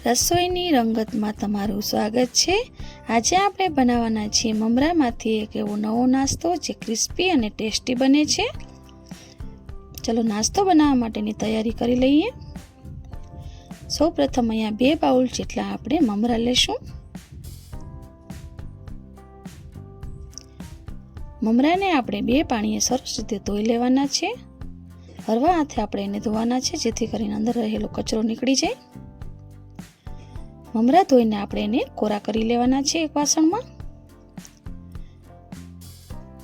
રસોઈની રંગતમાં તમારું સ્વાગત છે। આજે આપણે બનાવવાના છીએ મમરામાંથી એક એવો નવો નાસ્તો જે ક્રિસ્પી અને ટેસ્ટી બને છે। ચલો નાસ્તો બનાવવા માટેની તૈયારી કરી લઈએ। સૌપ્રથમ અહીંયા 2 બાઉલ જેટલા આપણે મમરા લેશું। મમરાને આપણે 2 પાણીએ સરસ રીતે ધોઈ લેવાના છે। હળવા હાથે આપણે એને ધોવાના છે જેથી કરીને અંદર રહેલો કચરો નીકળી જાય। મમરા ધોઈને આપણે એને કોરા કરી લેવાના છે એક વાસણમાં।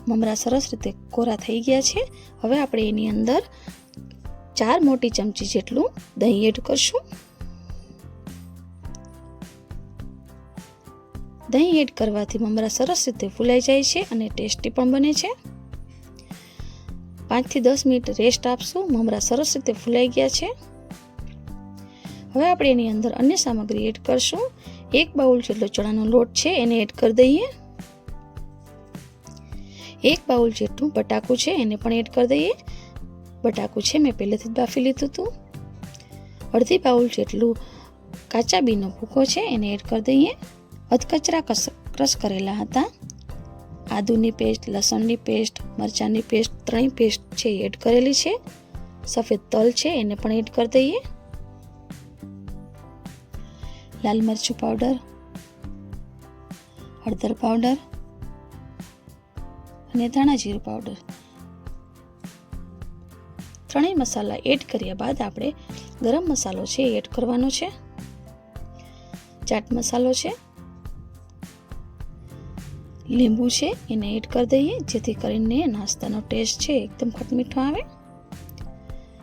મમરા સરસ રીતે કોરા થઈ ગયા છે। હવે આપણે એની અંદર 4 મોટી ચમચી જેટલું દહીં એડ કરશું। દહીં એડ કરવાથી મમરા સરસ રીતે ફૂલાઈ જાય છે અને ટેસ્ટી પણ બને છે। 5 થી 10 મિનિટ રેસ્ટ આપશું। મમરા સરસ રીતે ફૂલાઈ ગયા છે। હવે આપણે એની અંદર અન્ય સામગ્રી એડ કરશું। 1 બાઉલ જેટલો ચણાનો લોટ છે એને એડ કરી દઈએ। 1 બાઉલ જેટલું બટાકું છે એને પણ એડ કરી દઈએ। બટાકું છે મેં પહેલેથી જ બાફી લીધું હતું। અડધી બાઉલ જેટલું કાચા બીનો ભૂકો છે એને એડ કરી દઈએ। અધકચરા ક્રશ કરેલા હતા આદુની પેસ્ટ, લસણની પેસ્ટ, મરચાંની પેસ્ટ, 3 પેસ્ટ છે એડ કરેલી છે। સફેદ તલ છે એને પણ એડ કરી દઈએ। લાલ મરચું પાવડર, હળદર પાવડર અને ધાણા જીરું પાવડર, 3 મસાલા એડ કર્યા બાદ આપણે ગરમ મસાલો છે એડ કરવાનો છે। ચાટ મસાલો છે, લીંબુ છે એને એડ કરી દઈએ જેથી કરીને નાસ્તાનો ટેસ્ટ છે એકદમ ખટમીઠો આવે।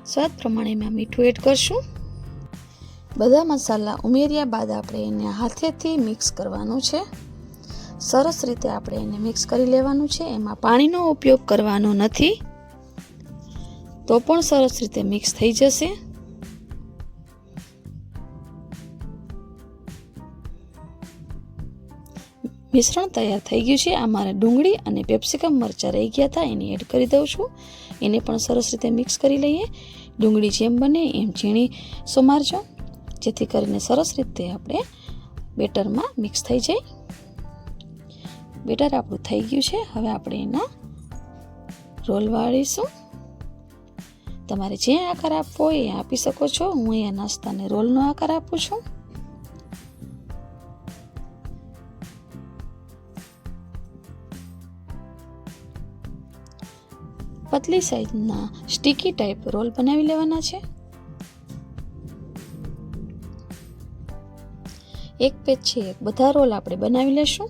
સ્વાદ પ્રમાણે મેં મીઠું એડ કરશું। બધા મસાલા ઉમેર્યા બાદ આપણે એને હાથેથી મિક્સ કરવાનું છે। સરસ રીતે આપણે એને મિક્સ કરી લેવાનું છે। એમાં પાણીનો ઉપયોગ કરવાનો નથી તો પણ સરસ રીતે મિક્સ થઈ જશે। મિશ્રણ તૈયાર થઈ ગયું છે। આ મારે ડુંગળી અને કેપ્સિકમ મરચાં રહી ગયા હતા એને એડ કરી દઉં છું। એને પણ સરસ રીતે મિક્સ કરી લઈએ। ડુંગળી જેમ બને એમ ઝીણી સમારજો જેથી કરીને સરસ રીતે આપણે બેટરમાં મિક્સ થઈ જાય। બેટર આપણું થઈ ગયું છે। હવે આપણે એના રોલ વાળીશું। તમારે જે આકાર આપવો હોય એ આપી શકો છો। હું અહીંયા નાસ્તાને રોલનો આકાર આપું છું। પતલી સાઈઝના સ્ટીકી ટાઈપ રોલ બનાવી લેવાના છે। એક પછી એક બધા રોલ આપણે બનાવી લેશું।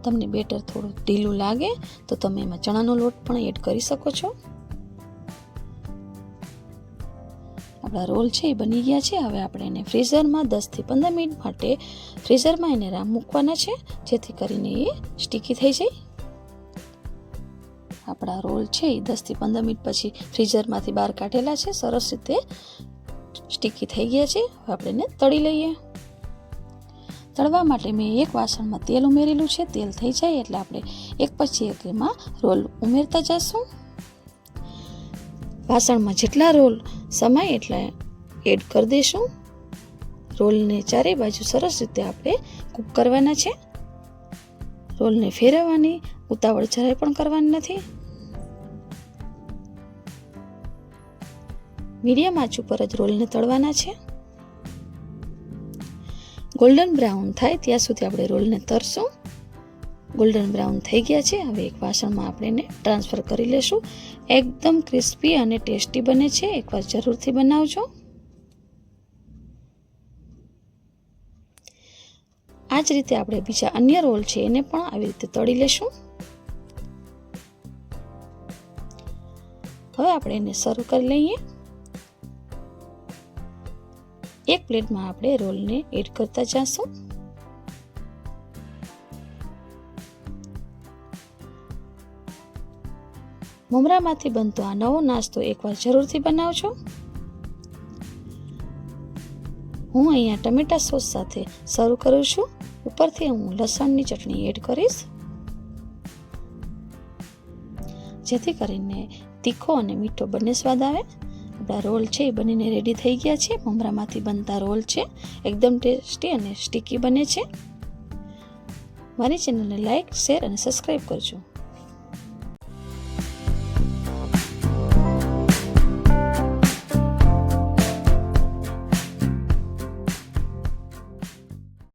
તમને બેટર થોડું ઢીલું લાગે તો તમે એમાં ચણાનો લોટ પણ એડ કરી શકો છો। આપણા રોલ છે એ બની ગયા છે। હવે આપણે એને ફ્રીઝરમાં 10 થી 15 મિનિટ માટે ફ્રીઝરમાં એને મૂકવાના છે જેથી કરીને એ સ્ટીકી થઈ જાય। આપણા રોલ છે એ 10 થી 15 મિનિટ પછી ફ્રીઝરમાંથી બહાર કાઢેલા છે। સરસ રીતે સ્ટીકી થઈ ગયા છે। હવે આપણે એને તળી લઈએ। તળવા માટે મેં એક વાસણમાં તેલ ઉમેરેલું છે। તેલ થઈ જાય એટલે આપણે એક પછી એક એમાં રોલ ઉમેરતા જશું। વાસણમાં જેટલા રોલ સમાય એટલા એડ કરી દઈશું। રોલને ચારે બાજુ સરસ રીતે આપણે કૂક કરવાના છે। રોલને ફેરવવાની ઉતાવળ જરાય પણ કરવાની નથી। મીડિયમ આંચ ઉપર જ રોલને તળવાના છે। ગોલ્ડન બ્રાઉન થાય ત્યાં સુધી આપણે રોલને તળશું। ગોલ્ડન બ્રાઉન થઈ ગયા છે। હવે એક વાસણમાં આપણે એને ટ્રાન્સફર કરી લેશું। એકદમ ક્રિસ્પી અને ટેસ્ટી બને છે। એકવાર જરૂરથી બનાવજો। આ જ રીતે આપણે બીજા અન્ય રોલ છે એને પણ આવી રીતે તળી લેશું। હવે આપણે એને સર્વ કરી લઈએ। એક પ્લેટમાં આપણે રોલને એડ કરતા જઈશું। મમરામાંથી બનતો આ નવો નાસ્તો એકવાર જરૂરથી બનાવજો। હું અહીંયા ટમેટા સોસ સાથે સર્વ કરું છું। ઉપરથી હું લસણની ચટણી એડ કરીશ જેથી કરીને તીખો અને મીઠો બંને સ્વાદ આવે। આપણા રોલ છે એ બનીને રેડી થઈ ગયા છે. મમરામાંથી બનતા રોલ છે, એકદમ ટેસ્ટી અને સ્ટીકી બને છે. મારી ચેનલને લાઈક, શેર અને સબસ્ક્રાઈબ કરજો.